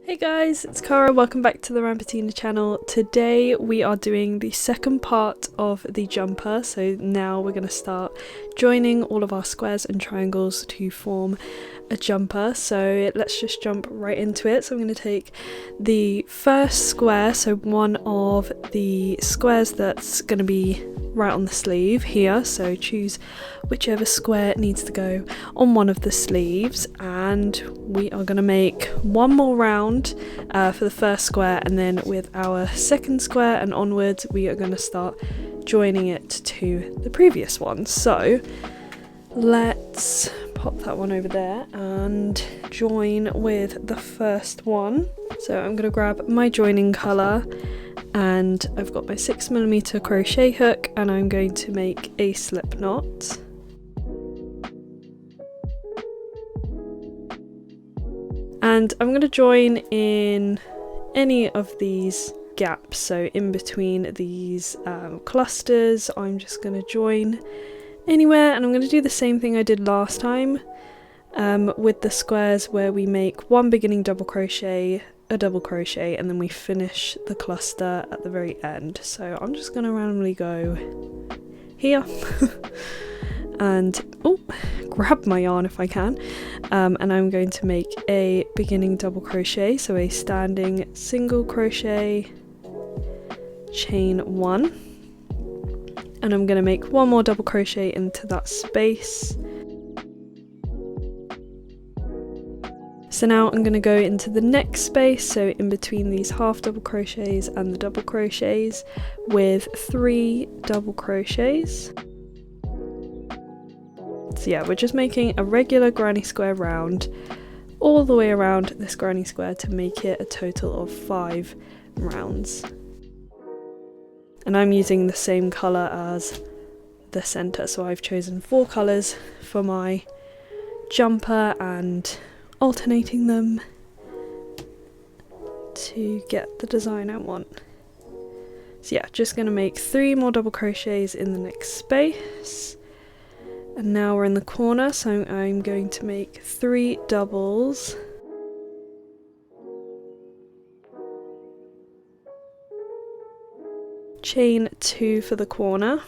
Hey guys, it's Cara, welcome back to the Rampetina channel. Today we are doing the second part of the jumper, so now we're going to start joining all of our squares and triangles to form a jumper. So let's just jump right into it. So I'm going to take the first square, so one of the squares that's going to be right on the sleeve here, so choose whichever square needs to go on one of the sleeves, and we are going to make one more round for the first square, and then with our second square and onwards we are going to start joining it to the previous one. So let's pop that one over there and join with the first one. So I'm going to grab my joining colour, and I've got my 6mm crochet hook, and I'm going to make a slip knot. And I'm going to join in any of these gaps, so in between these clusters I'm just going to join anywhere, and I'm going to do the same thing I did last time with the squares, where we make one beginning double crochet, a double crochet, and then we finish the cluster at the very end. So I'm just going to randomly go here and grab my yarn if I can, and I'm going to make a beginning double crochet, so a standing single crochet, chain one, and I'm going to make one more double crochet into that space. So now I'm going to go into the next space, so in between these half double crochets and the double crochets, with 3 double crochets. So yeah, we're just making a regular granny square round all the way around this granny square to make it a total of 5 rounds. And I'm using the same colour as the centre, so I've chosen 4 colours for my jumper and alternating them to get the design I want. So yeah, just going to make 3 more double crochets in the next space. And now we're in the corner, so I'm going to make 3 doubles, chain 2 for the corner,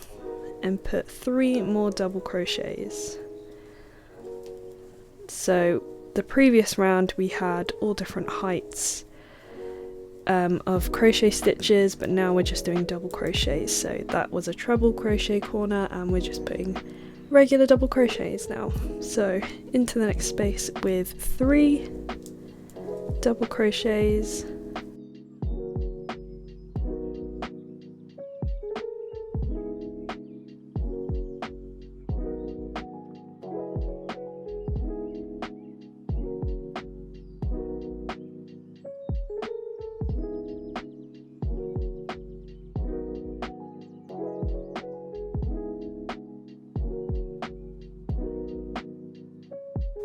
and put 3 more double crochets. So the previous round we had all different heights of crochet stitches, but now we're just doing double crochets. So that was a treble crochet corner, and we're just putting regular double crochets now. So into the next space with 3 double crochets,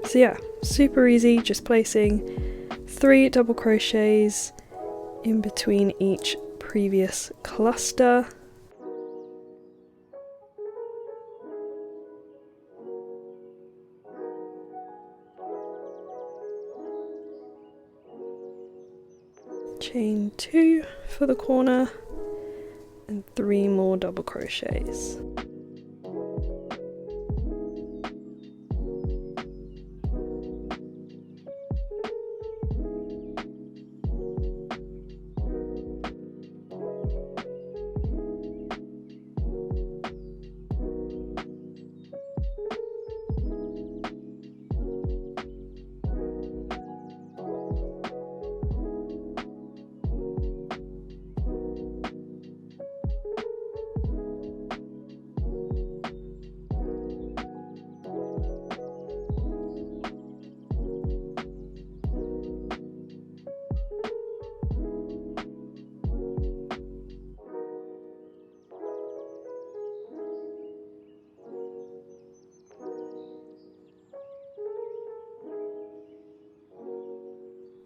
so yeah, super easy, just placing 3 double crochets in between each previous cluster. Chain 2 for the corner and 3 more double crochets.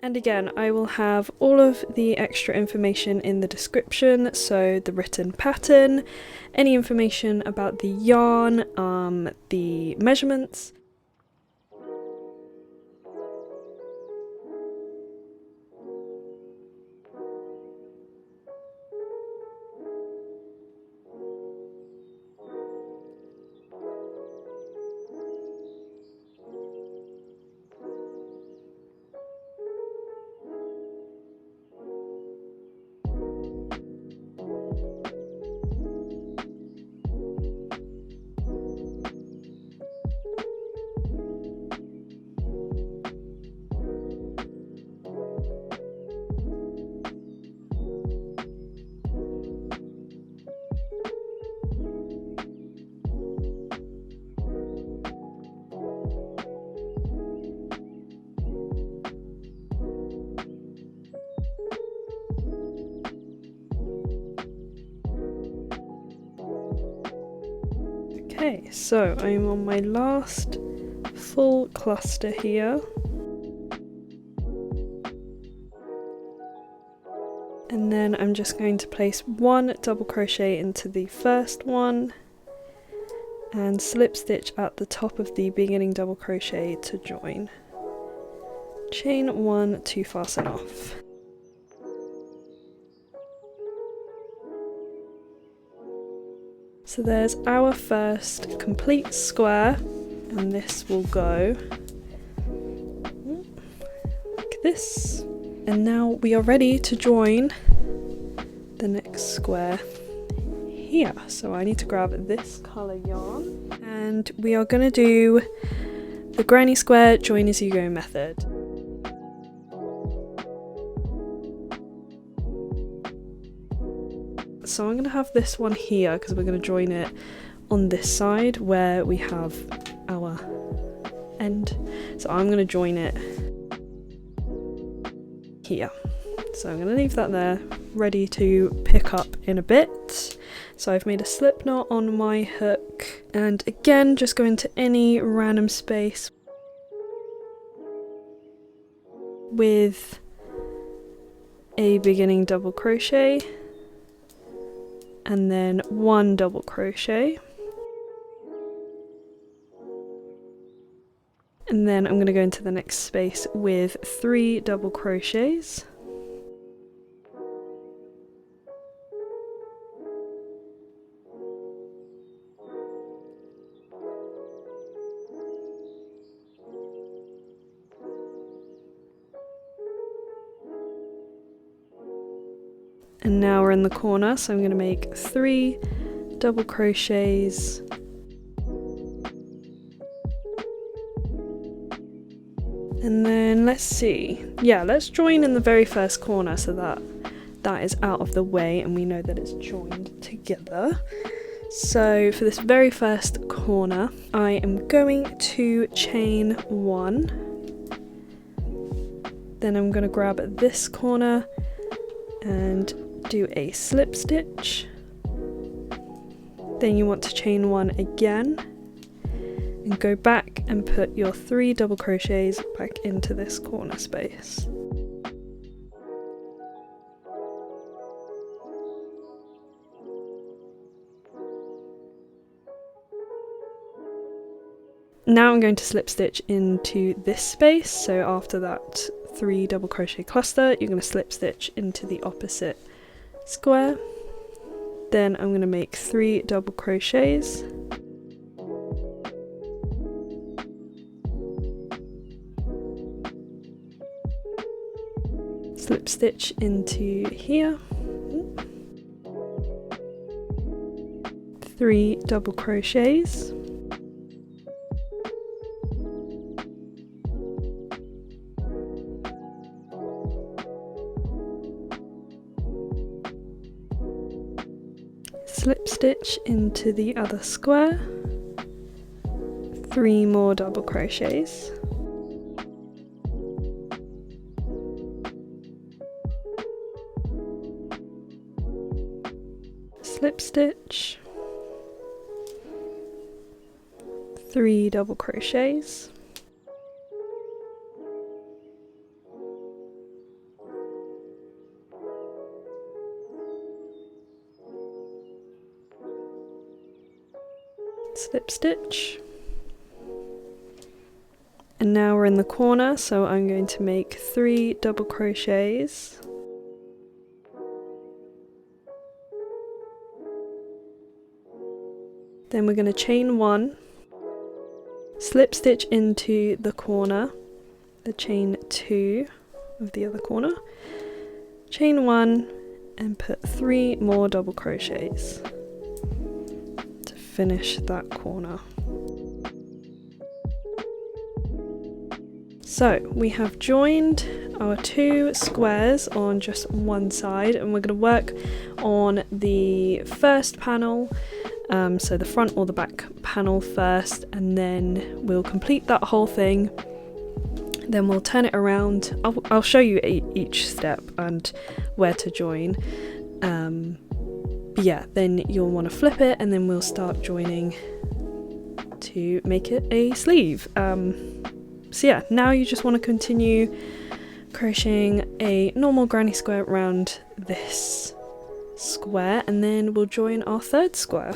And again, I will have all of the extra information in the description, so the written pattern, any information about the yarn, the measurements, Okay, so I'm on my last full cluster here. And then I'm just going to place one double crochet into the first one and slip stitch at the top of the beginning double crochet to join. Chain one to fasten off. So there's our first complete square, and this will go like this. And now we are ready to join the next square here. So I need to grab this colour yarn, and we are going to do the granny square join as you go method. So I'm going to have this one here because we're going to join it on this side where we have our end. So I'm going to join it here. So I'm going to leave that there, ready to pick up in a bit. So I've made a slip knot on my hook, and again just go into any random space with a beginning double crochet and then one double crochet. And then I'm going to go into the next space with 3 double crochets. And now we're in the corner, so I'm going to make 3 double crochets. And then let's see, yeah, let's join in the very first corner so that that is out of the way and we know that it's joined together. So for this very first corner, I am going to chain 1. Then I'm going to grab this corner and do a slip stitch. Then you want to chain 1 again and go back and put your 3 double crochets back into this corner space. Now I'm going to slip stitch into this space, so after that 3 double crochet cluster you're going to slip stitch into the opposite square. Then I'm going to make 3 double crochets, slip stitch into here, 3 double crochets, slip stitch into the other square, 3 more double crochets, slip stitch, 3 double crochets, slip stitch. And now we're in the corner, so I'm going to make 3 double crochets, then we're going to chain 1, slip stitch into the corner, the chain 2 of the other corner, chain 1 and put 3 more double crochets to finish that corner. So we have joined our 2 squares on just one side, and we're going to work on the first panel, so the front or the back panel first, and then we'll complete that whole thing. Then we'll turn it around. I'll show you each step and where to join. But yeah, then you'll want to flip it, and then we'll start joining to make it a sleeve. So yeah, now you just want to continue crocheting a normal granny square around this square, and then we'll join our third square.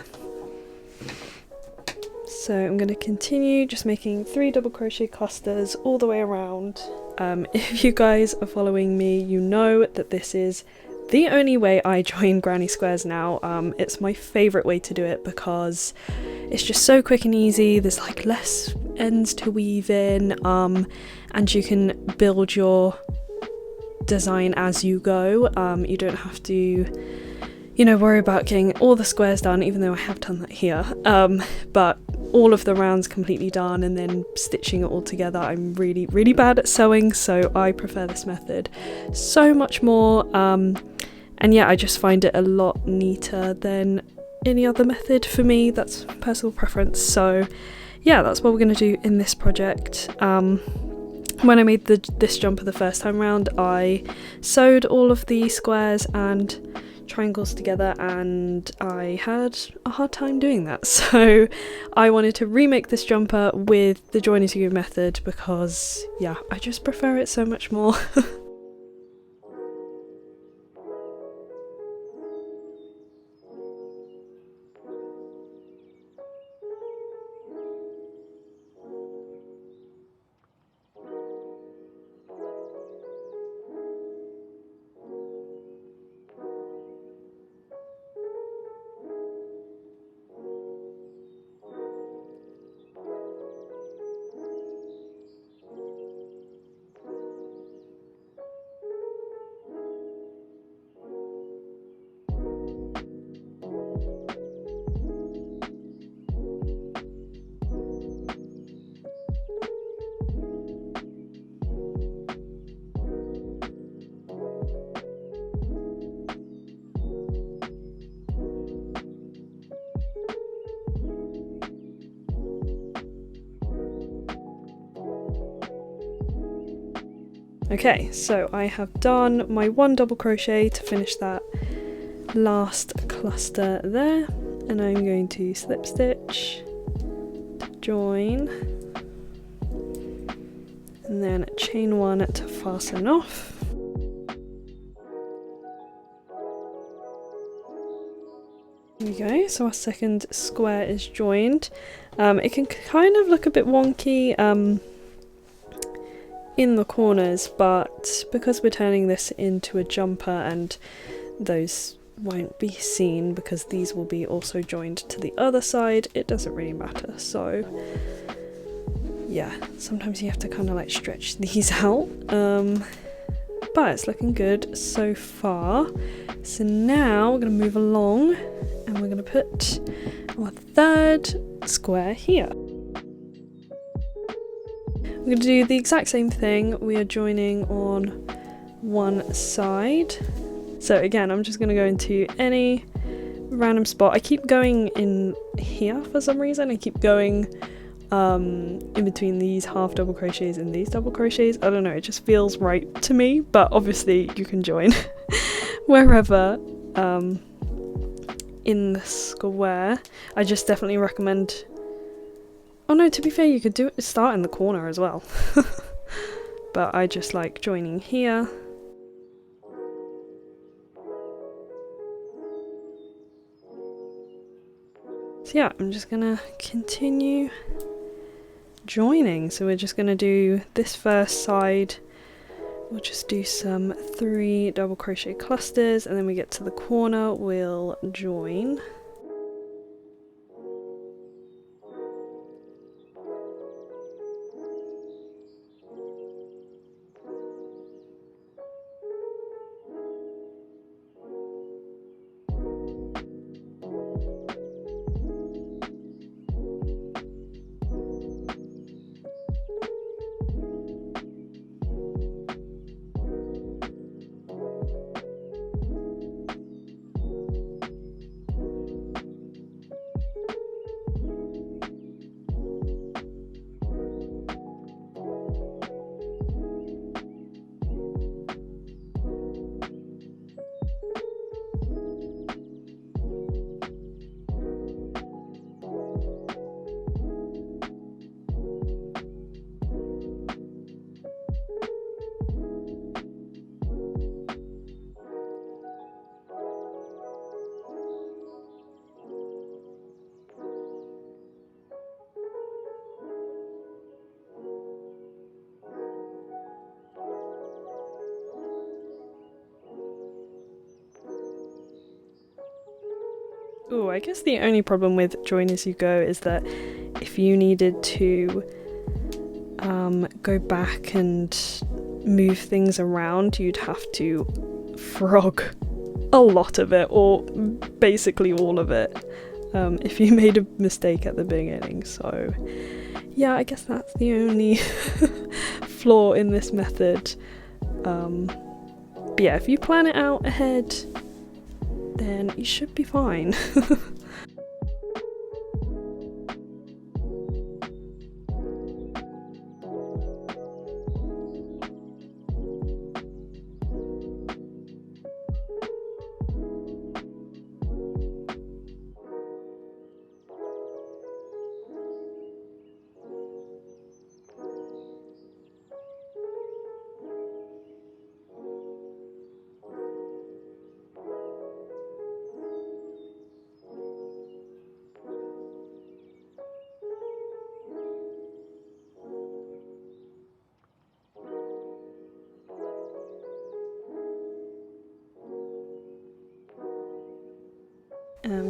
So I'm going to continue just making 3 double crochet clusters all the way around. If you guys are following me, you know that this is the only way I join granny squares now. It's my favourite way to do it because it's just so quick and easy. There's like less ends to weave in, and you can build your design as you go. You don't have to, you know, worry about getting all the squares done, even though I have done that here. But all of the rounds completely done and then stitching it all together. I'm really bad at sewing, so I prefer this method so much more. And yeah, I just find it a lot neater than any other method for me. That's personal preference. So yeah, that's what we're going to do in this project. When I made this jumper the first time round, I sewed all of the squares and triangles together, and I had a hard time doing that, so I wanted to remake this jumper with the join as you go method because yeah, I just prefer it so much more. Okay, so I have done my 1 double crochet to finish that last cluster there, and I'm going to slip stitch, join, and then chain 1 to fasten off. There we go, so our second square is joined. It can kind of look a bit wonky in the corners, but because we're turning this into a jumper and those won't be seen because these will be also joined to the other side, it doesn't really matter. So yeah, sometimes you have to kind of like stretch these out, but it's looking good so far. So now we're going to move along and we're going to put our third square here. We're going to do the exact same thing. We are joining on one side. So again, I'm just going to go into any random spot. I keep going in here for some reason. I keep going in between these half double crochets and these double crochets. I don't know, it just feels right to me, but obviously you can join wherever in the square. I just definitely recommend. Oh no, to be fair, you could start in the corner as well. But I just like joining here. So yeah, I'm just gonna continue joining. So we're just gonna do this first side. We'll just do some 3 double crochet clusters, and then we get to the corner, we'll join. Oh, I guess the only problem with join as you go is that if you needed to go back and move things around, you'd have to frog a lot of it, or basically all of it, if you made a mistake at the beginning. So yeah, I guess that's the only flaw in this method. But yeah, if you plan it out ahead, then you should be fine.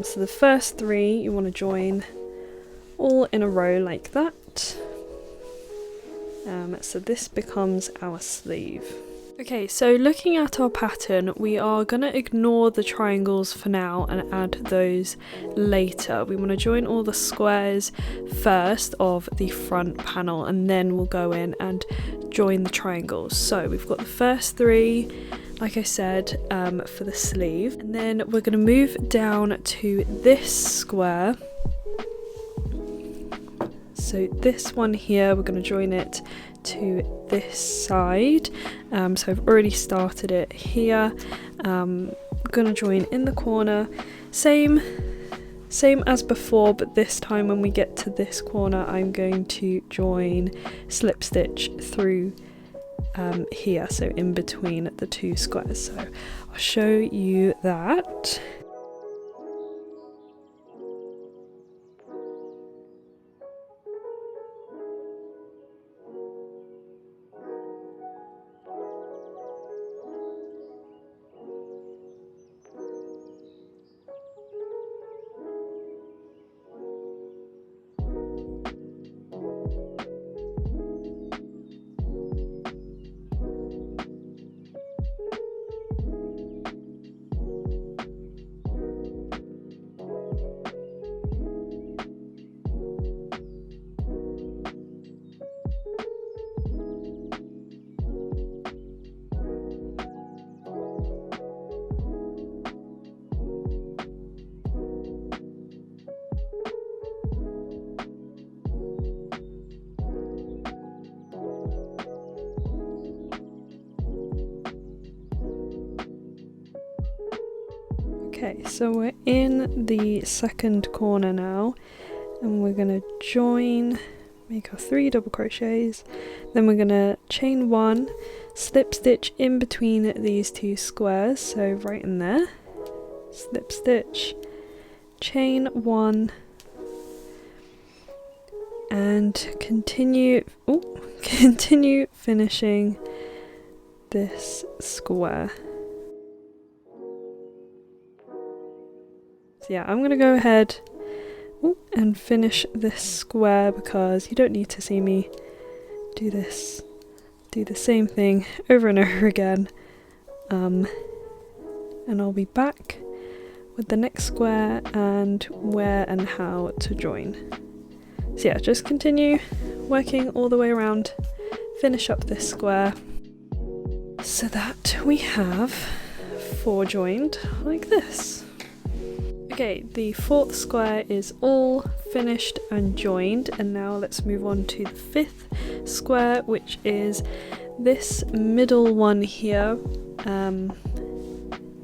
So the first three you want to join all in a row like that. So this becomes our sleeve. Okay, so looking at our pattern, we are going to ignore the triangles for now and add those later. We want to join all the squares first of the front panel, and then we'll go in and join the triangles. So we've got the first three, like I said, for the sleeve, and then we're going to move down to this square. So this one here, we're going to join it to this side. So I've already started it here. I'm going to join in the corner, same as before, but this time when we get to this corner, I'm going to join slip stitch through here, so in between the two squares. So I'll show you that. Okay, so we're in the second corner now, and we're going to join, make our 3 double crochets, then we're going to chain 1, slip stitch in between these two squares, so right in there, slip stitch, chain 1, and continue finishing this square. So yeah, I'm going to go ahead and finish this square because you don't need to see me do the same thing over and over again. And I'll be back with the next square and where and how to join. So yeah, just continue working all the way around, finish up this square so that we have 4 joined like this. Okay, the 4th square is all finished and joined, and now let's move on to the 5th square, which is this middle one here,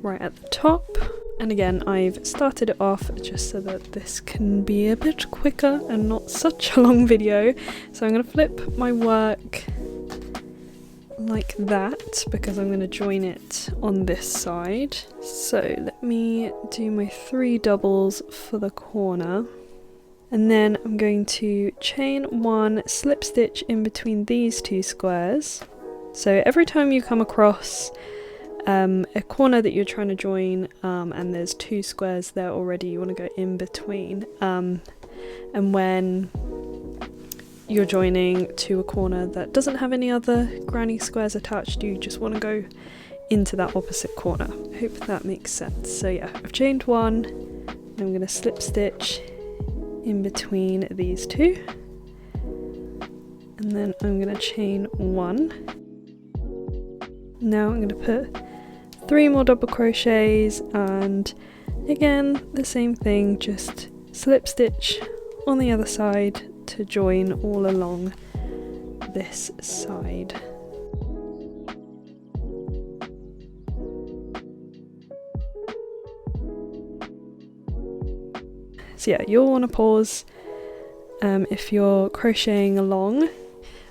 right at the top. And again, I've started it off just so that this can be a bit quicker and not such a long video. So I'm going to flip my work like that because I'm going to join it on this side. So let me do my 3 doubles for the corner, and then I'm going to chain 1, slip stitch in between these 2 squares. So every time you come across a corner that you're trying to join, and there's two squares there already, you want to go in between, and when you're joining to a corner that doesn't have any other granny squares attached, you just want to go into that opposite corner. I hope that makes sense. So yeah, I've chained one, and I'm going to slip stitch in between these two, and then I'm going to chain one. Now I'm going to put 3 more double crochets, and again the same thing, just slip stitch on the other side to join all along this side. So yeah, you'll want to pause if you're crocheting along.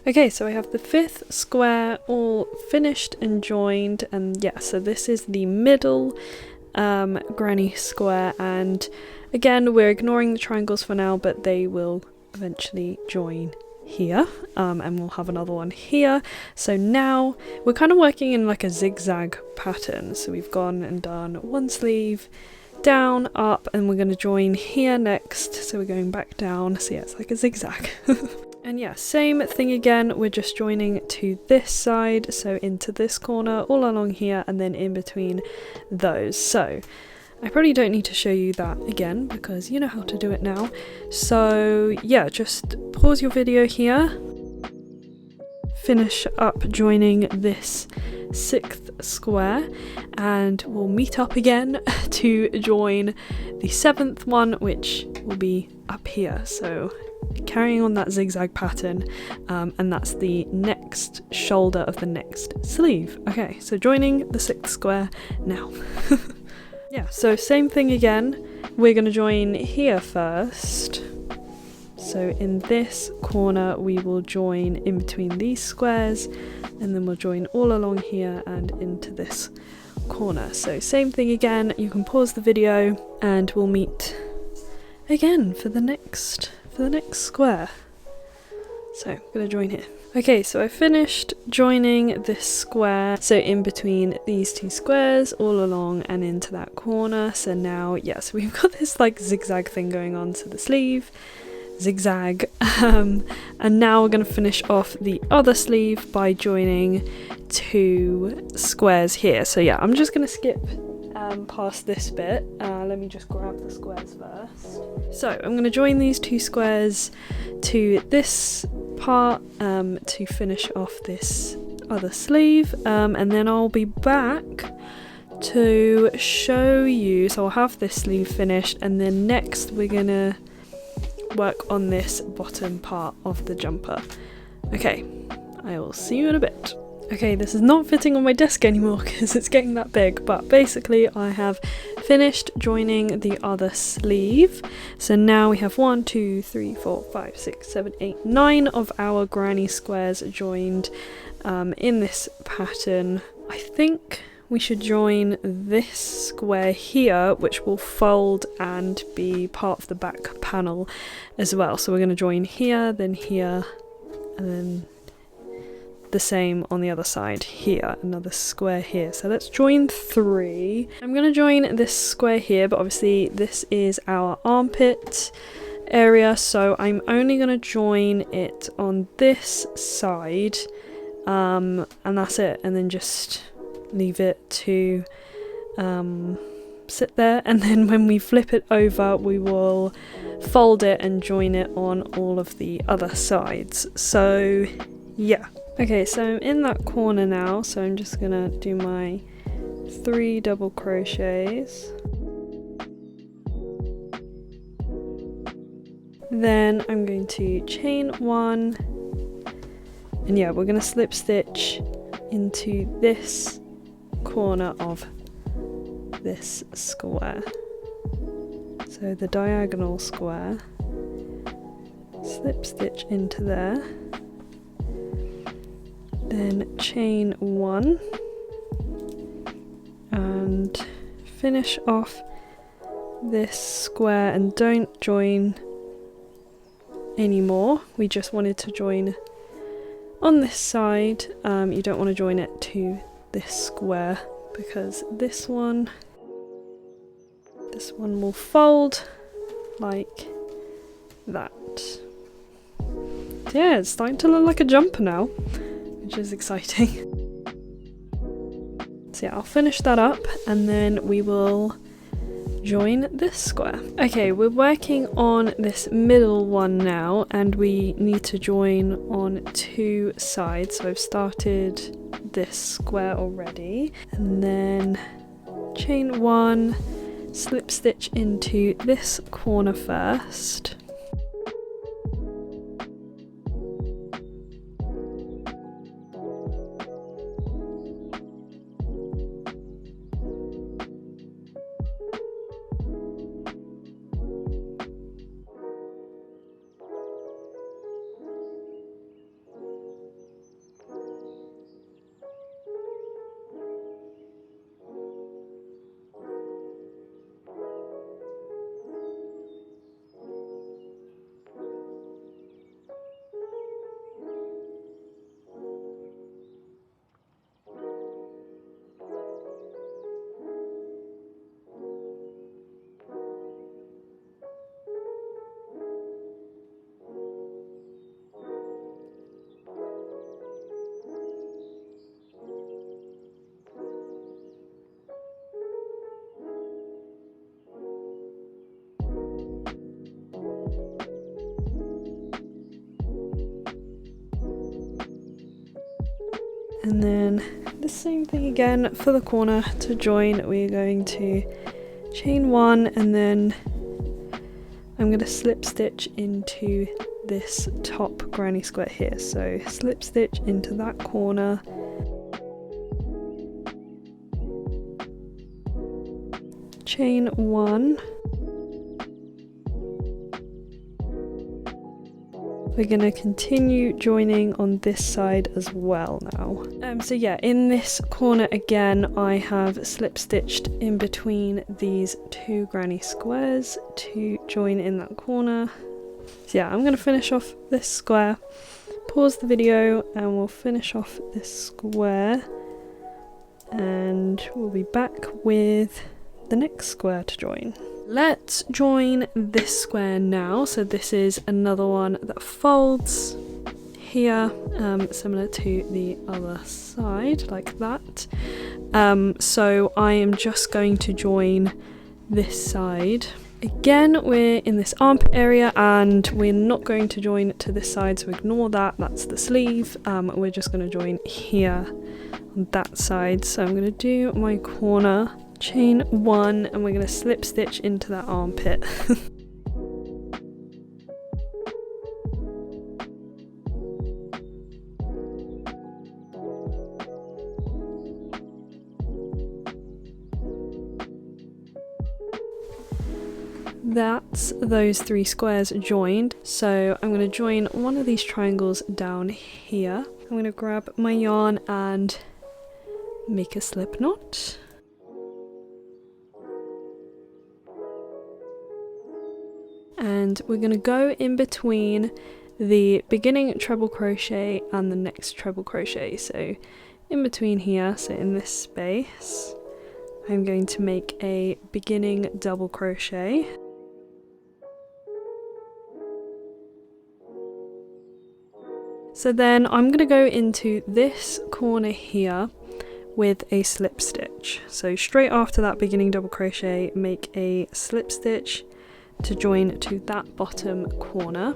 Okay, so I have the 5th square all finished and joined, and yeah, so this is the middle granny square, and again we're ignoring the triangles for now, but they will eventually join here, and we'll have another one here. So now we're kind of working in like a zigzag pattern, so we've gone and done one sleeve, down, up, and we're going to join here next, so we're going back down. So yeah, it's like a zigzag. And yeah, same thing again, we're just joining to this side, so into this corner, all along here, and then in between those. So I probably don't need to show you that again because you know how to do it now. So yeah, just pause your video here, finish up joining this 6th square, and we'll meet up again to join the 7th one, which will be up here. So carrying on that zigzag pattern, and that's the next shoulder of the next sleeve. Okay, so joining the 6th square now. Yeah, so same thing again, we're going to join here first. So in this corner we will join in between these squares, and then we'll join all along here and into this corner. So same thing again, you can pause the video and we'll meet again for the next square. So I'm going to join here. Okay, so I finished joining this square, so in between these two squares, all along and into that corner. So now, yes, we've got this like zigzag thing going on to the sleeve, zigzag, and now we're going to finish off the other sleeve by joining 2 squares here. So yeah, I'm just going to skip past this bit. Let me just grab the squares first. So I'm going to join these 2 squares to this part to finish off this other sleeve, and then I'll be back to show you. So I'll have this sleeve finished, and then next we're gonna work on this bottom part of the jumper. Okay, I will see you in a bit. Okay, this is not fitting on my desk anymore because it's getting that big, but basically I have finished joining the other sleeve. So now we have 1, 2, 3, 4, 5, 6, 7, 8, 9 of our granny squares joined in this pattern. I think we should join this square here, which will fold and be part of the back panel as well. So we're going to join here, then here, and then the same on the other side here, another square here. So let's join 3. I'm going to join this square here, but obviously this is our armpit area, so I'm only going to join it on this side, and that's it, and then just leave it to sit there, and then when we flip it over we will fold it and join it on all of the other sides. So yeah. Okay, so I'm in that corner now, so I'm just gonna do my 3 double crochets. Then I'm going to chain 1, and yeah, we're gonna slip stitch into this corner of this square. So the diagonal square, slip stitch into there. Then chain 1 and finish off this square, and don't join anymore. We just wanted to join on this side. You don't want to join it to this square because this one will fold like that. So yeah, it's starting to look like a jumper now, which is exciting. So yeah, I'll finish that up and then we will join this square. Okay, we're working on this middle one now and we need to join on 2 sides. So I've started this square already, and then chain 1, slip stitch into this corner first. And then the same thing again for the corner. To join, we're going to chain 1 and then I'm going to slip stitch into this top granny square here. So slip stitch into that corner, chain 1. We're going to continue joining on this side as well now. So yeah, in this corner again, I have slip stitched in between these 2 granny squares to join in that corner. So yeah, I'm going to finish off this square, pause the video, and we'll finish off this square. And we'll be back with the next square to join. Let's join this square now. So this is another one that folds here, similar to the other side, like that. So I am just going to join this side. Again, we're in this armpit area and we're not going to join to this side, so ignore that, that's the sleeve. We're just going to join here on that side. So I'm going to do my corner, chain 1, and we're going to slip stitch into that armpit. That's those 3 squares joined. So I'm going to join one of these triangles down here. I'm going to grab my yarn and make a slip knot. And we're going to go in between the beginning treble crochet and the next treble crochet. So in between here, so in this space, I'm going to make a beginning double crochet. So then I'm going to go into this corner here with a slip stitch. So straight after that beginning double crochet, make a slip stitch to join to that bottom corner.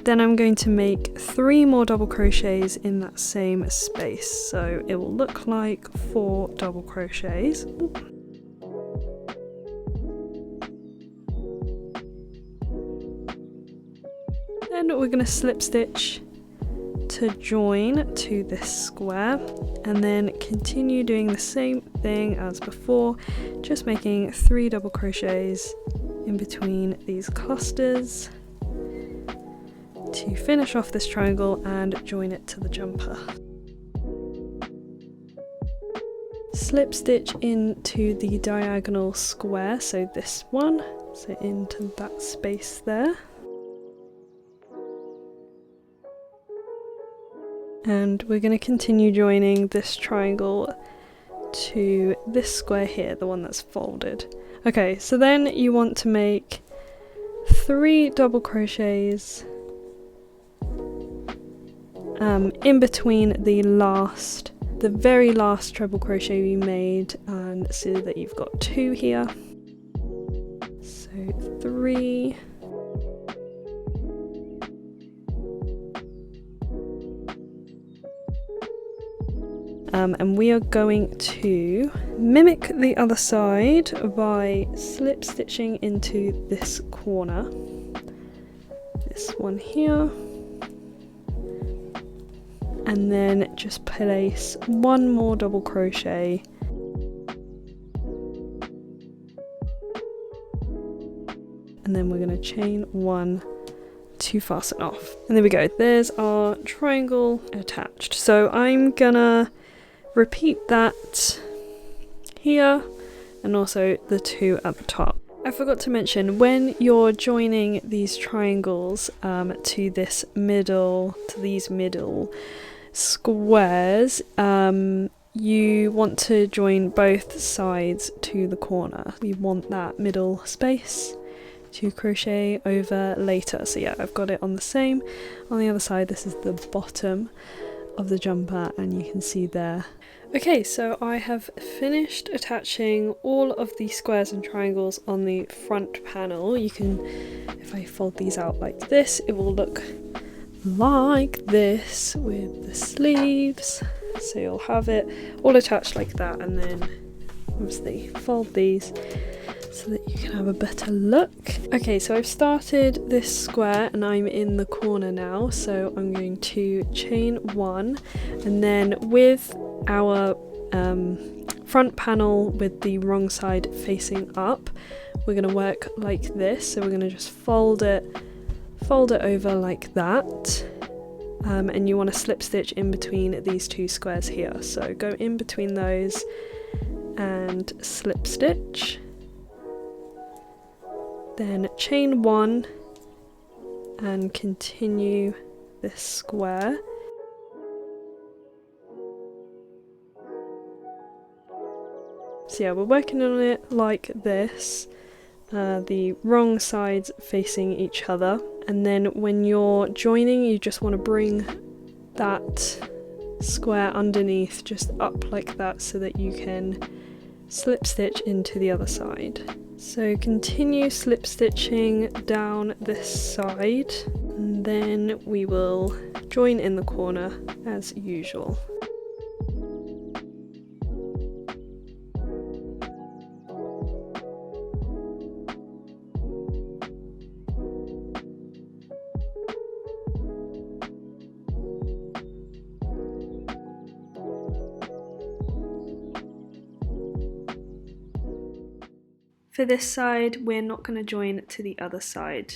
Then I'm going to make 3 more double crochets in that same space, so it will look like 4 double crochets. Then we're going to slip stitch to join to this square, and then continue doing the same thing as before, just making 3 double crochets in between these clusters to finish off this triangle and join it to the jumper. Slip stitch into the diagonal square, so this one, so into that space there. And we're going to continue joining this triangle to this square here, the one that's folded. Okay, so then you want to make 3 double crochets in between the very last treble crochet we made, and so that you've got 2 here. So 3. And we are going to mimic the other side by slip stitching into this corner, this one here, and then just place 1 more double crochet and then we're going to chain 1 to fasten off. And there we go, there's our triangle attached. So I'm gonna repeat that here and also the 2 at the top. I forgot to mention, when you're joining these triangles to these middle squares, you want to join both sides to the corner. We want that middle space to crochet over later. So yeah, I've got it on the same. On the other side, this is the bottom of the jumper, and you can see there. Okay, so I have finished attaching all of the squares and triangles on the front panel. You can, if I fold these out like this, it will look like this with the sleeves. So you'll have it all attached like that, and then obviously fold these so that you can have a better look. Okay, so I've started this square and I'm in the corner now, so I'm going to chain 1, and then with our front panel with the wrong side facing up, we're going to work like this. So we're going to just fold it over like that, and you want to slip stitch in between these 2 squares here. So go in between those and slip stitch, then chain 1 and continue this square. So yeah, we're working on it like this, the wrong sides facing each other, and then when you're joining, you just want to bring that square underneath just up like that so that you can slip stitch into the other side. So continue slip stitching down this side, and then we will join in the corner as usual. For this side, we're not going to join to the other side.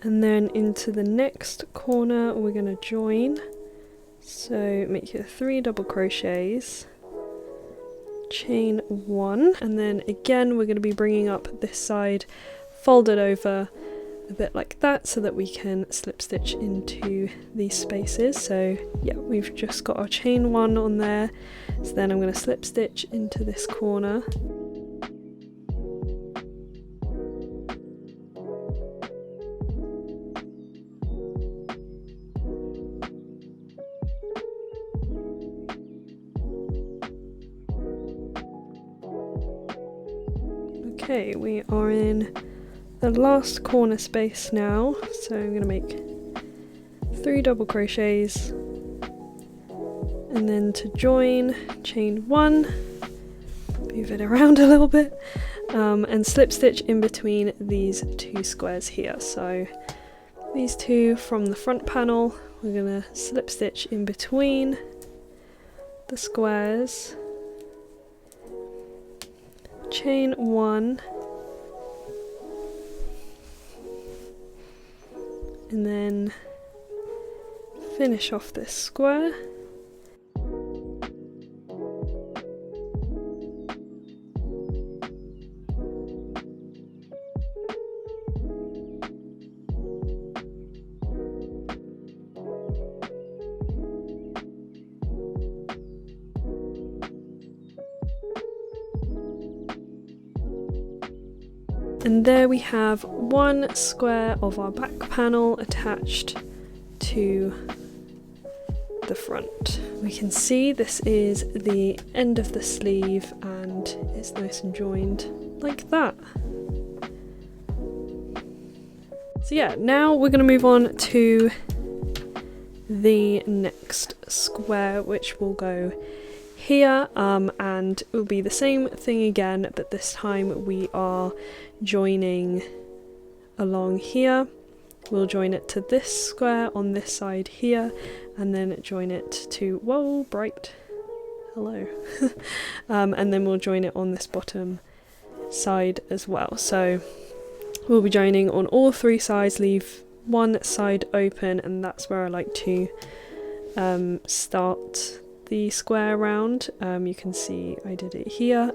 And then into the next corner we're going to join, so make your 3 double crochets, chain 1, and then again we're going to be bringing up this side, fold it over a bit like that so that we can slip stitch into these spaces. So yeah, we've just got our chain 1 on there, so then I'm going to slip stitch into this corner. Okay, we are in the last corner space now, so I'm going to make 3 double crochets, and then to join, chain 1, move it around a little bit, and slip stitch in between these 2 squares here. So these 2 from the front panel, we're going to slip stitch in between the squares, chain 1 and then finish off this square. And there we have one square of our back panel attached to the front. We can see this is the end of the sleeve and it's nice and joined like that. So yeah, now we're going to move on to the next square, which will go here, and it will be the same thing again, but this time we are joining along here. We'll join it to this square on this side here, and then join it to, whoa, bright, hello, and then we'll join it on this bottom side as well. So we'll be joining on all three sides, leave one side open, and that's where I like to start the square round. You can see I did it here.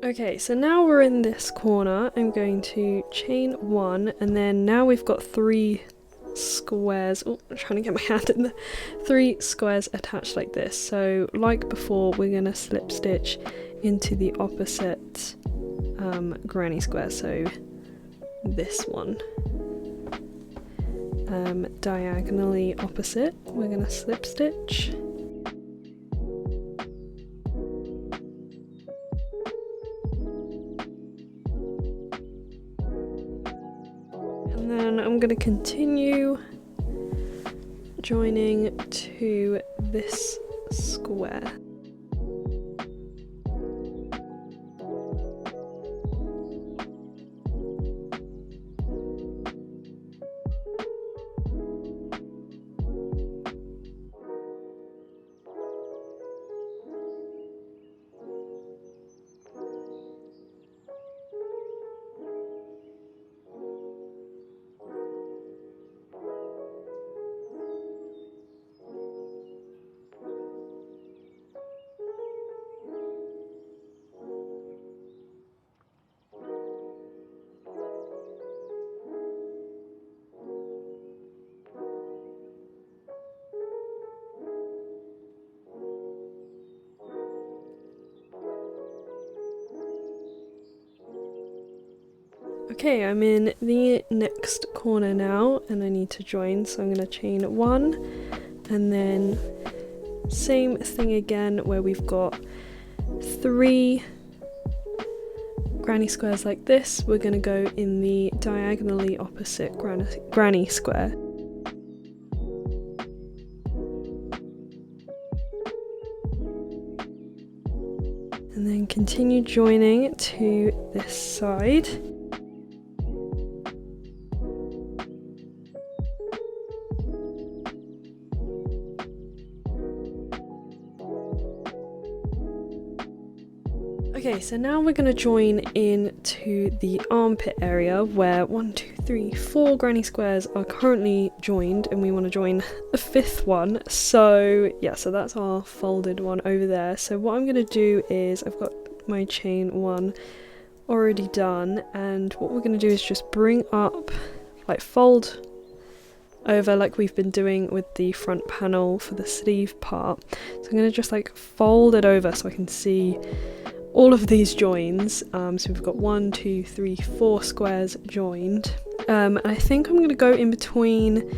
Okay, so now we're in this corner. I'm going to chain 1, and then now we've got 3 squares. Oh, I'm trying to get my hand in there. 3 squares attached like this. So like before, we're going to slip stitch into the opposite granny square, so this one. Diagonally opposite, we're going to slip stitch. And then I'm going to continue joining to this square. Okay, I'm in the next corner now and I need to join, so I'm going to chain 1 and then same thing again where we've got 3 granny squares like this. We're going to go in the diagonally opposite granny square. And then continue joining to this side. Okay, so now we're going to join into the armpit area where 4 granny squares are currently joined, and we want to join a 5th one. So yeah, so that's our folded one over there. So what I'm going to do is I've got my chain 1 already done, and what we're going to do is just bring up, like fold over like we've been doing with the front panel for the sleeve part. So I'm going to just like fold it over so I can see all of these joins. So we've got 1, 2, 3, 4 squares joined. And I think I'm going to go in between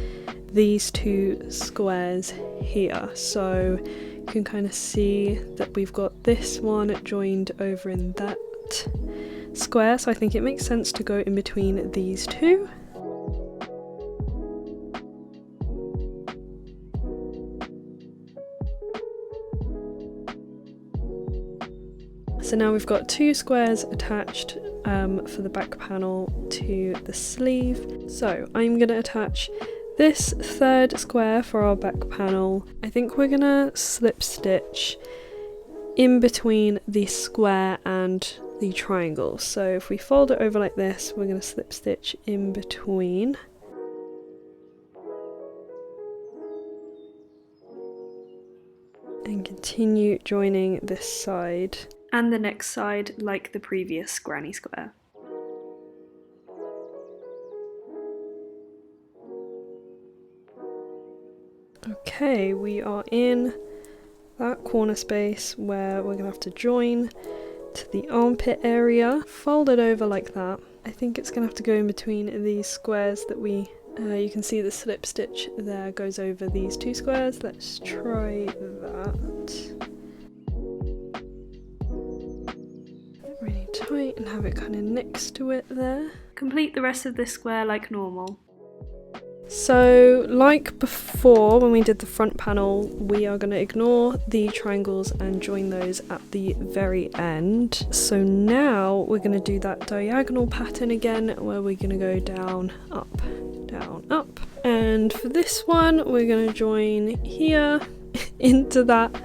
these 2 squares here, so you can kind of see that we've got this one joined over in that square, so I think it makes sense to go in between these 2. So now we've got 2 squares attached for the back panel to the sleeve. So I'm going to attach this 3rd square for our back panel. I think we're going to slip stitch in between the square and the triangle. So if we fold it over like this, we're going to slip stitch in between. And continue joining this side and the next side like the previous granny square. Okay, we are in that corner space where we're gonna have to join to the armpit area. Fold it over like that. I think it's gonna have to go in between these squares that we you can see the slip stitch there goes over these 2 squares. Let's try that. Really tight and have it kind of next to it there. Complete the rest of this square like normal. So like before when we did the front panel, we are going to ignore the triangles and join those at the very end. So now we're going to do that diagonal pattern again where we're going to go down, up, down, up. And for this one we're going to join here into that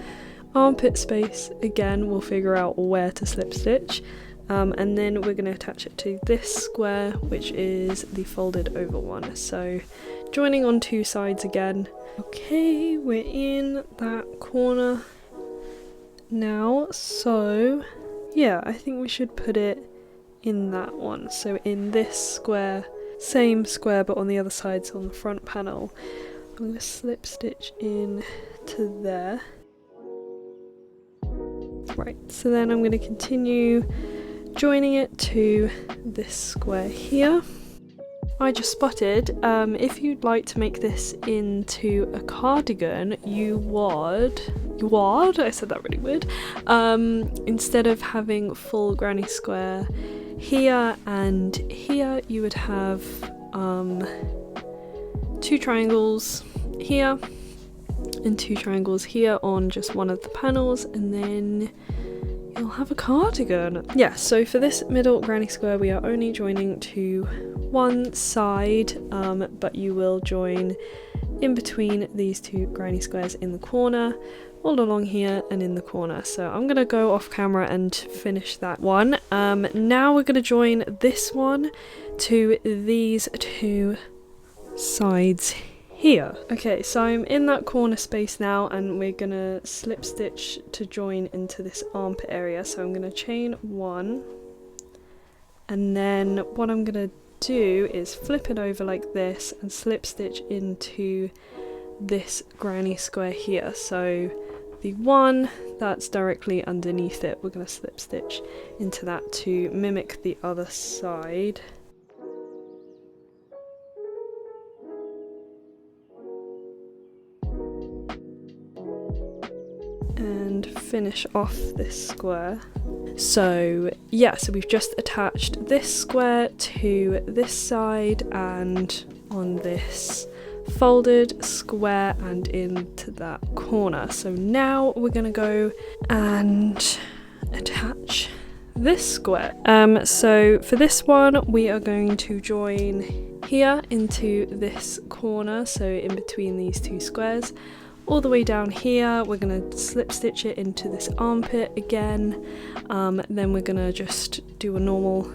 armpit space again. We'll figure out where to slip stitch. And then we're going to attach it to this square, which is the folded over one. So joining on 2 sides again. Okay, we're in that corner now. So yeah, I think we should put it in that one. So in this square, same square but on the other side, so on the front panel. I'm going to slip stitch in to there. Right, so then I'm going to continue joining it to this square here. I just spotted, if you'd like to make this into a cardigan, you would, I said that really weird, instead of having full granny square here and here, you would have 2 triangles here and 2 triangles here on just one of the panels, and then you'll have a cardigan. Yeah, so for this middle granny square we are only joining to one side, but you will join in between these 2 granny squares in the corner, all along here and in the corner. So I'm gonna go off camera and finish that one. Now we're gonna join this one to these 2 sides here. Okay, so I'm in that corner space now and we're gonna slip stitch to join into this armpit area. So I'm gonna chain 1, and then what I'm gonna do is flip it over like this and slip stitch into this granny square here. So the one that's directly underneath it, we're gonna slip stitch into that to mimic the other side. And finish off this square. So yeah, so we've just attached this square to this side and on this folded square and into that corner. So now we're gonna go and attach this square. So for this one we are going to join here into this corner, so in between these 2 squares. All the way down here we're going to slip stitch it into this armpit again, then we're going to just do a normal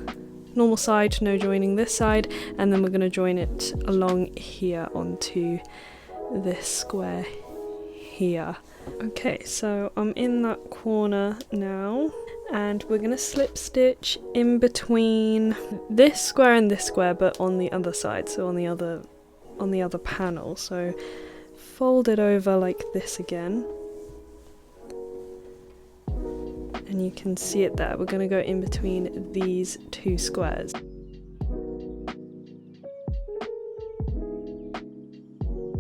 side, no joining this side, and then we're going to join it along here onto this square here. Okay, so I'm in that corner now, and we're gonna slip stitch in between this square and this square, but on the other side, so on the other panel. So fold it over like this again, and you can see it there. We're gonna go in between these two squares.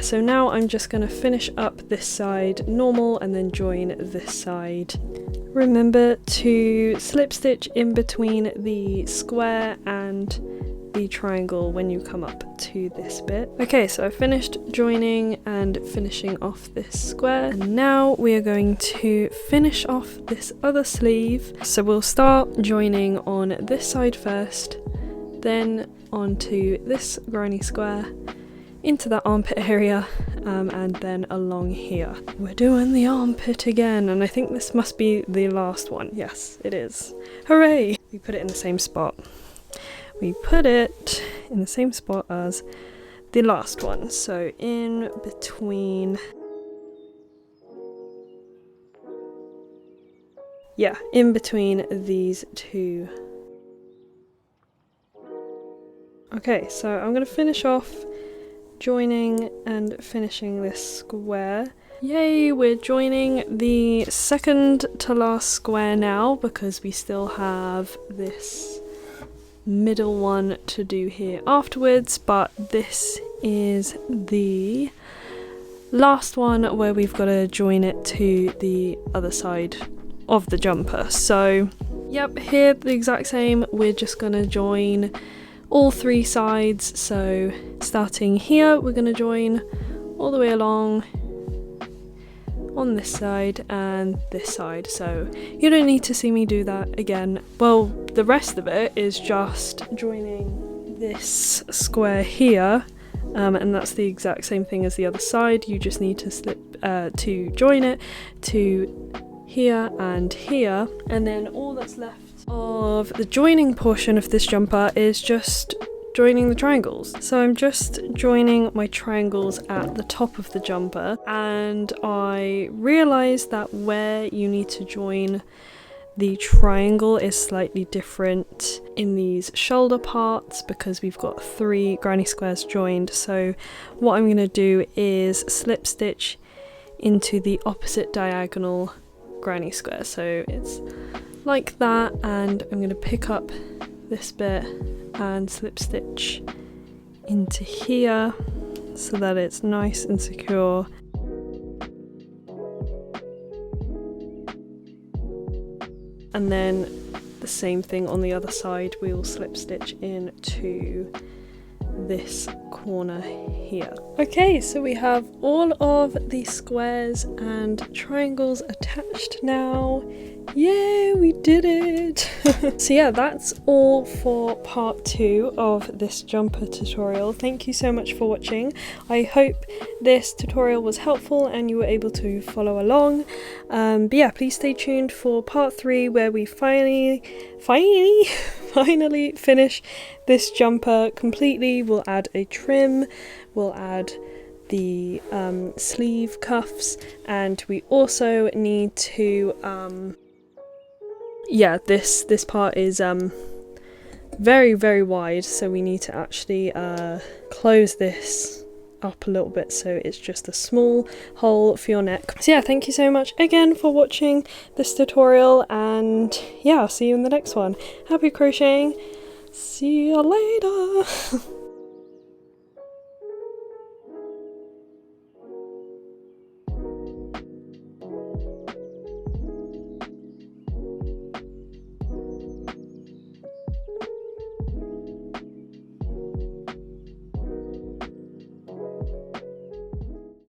So now I'm just going to finish up this side normal and then join this side. Remember to slip stitch in between the square and the triangle when you come up to this bit. Okay, so I finished joining and finishing off this square, and now we are going to finish off this other sleeve. So we'll start joining on this side first, then onto this granny square, into that armpit area, and then along here. We're doing the armpit again, and I think this must be the last one. Yes, it is. Hooray! We put it in the same spot. We put it in the same spot as the last one, so in between. Yeah, in between these two. Okay, so I'm gonna finish off joining and finishing this square. Yay, we're joining the second to last square now, because we still have this middle one to do here afterwards, but this is the last one where we've got to join it to the other side of the jumper. So yep, here the exact same. We're just gonna join all three sides. So starting here, we're going to join all the way along on this side and this side. So you don't need to see me do that again. Well, the rest of it is just joining this square here, and that's the exact same thing as the other side. You just need to to join it to here and here, and then all that's left of the joining portion of this jumper is just joining the triangles. So I'm just joining my triangles at the top of the jumper, and I realized that where you need to join the triangle is slightly different in these shoulder parts, because we've got 3 granny squares joined. So what I'm going to do is slip stitch into the opposite diagonal granny square. So it's like that, and I'm going to pick up this bit and slip stitch into here so that it's nice and secure. And then the same thing on the other side, we will slip stitch into this corner here. Okay, so we have all of the squares and triangles attached now. Yay, we did it! So yeah, that's all for part 2 of this jumper tutorial. Thank you so much for watching. I hope this tutorial was helpful and you were able to follow along. But yeah, please stay tuned for part 3, where we finally finish this jumper completely. We'll add a trim, we'll add the sleeve cuffs, and we also need to yeah, this part is very wide, so we need to actually close this up a little bit so it's just a small hole for your neck. So yeah, thank you so much again for watching this tutorial, and yeah, I'll see you in the next one. Happy crocheting, see you later.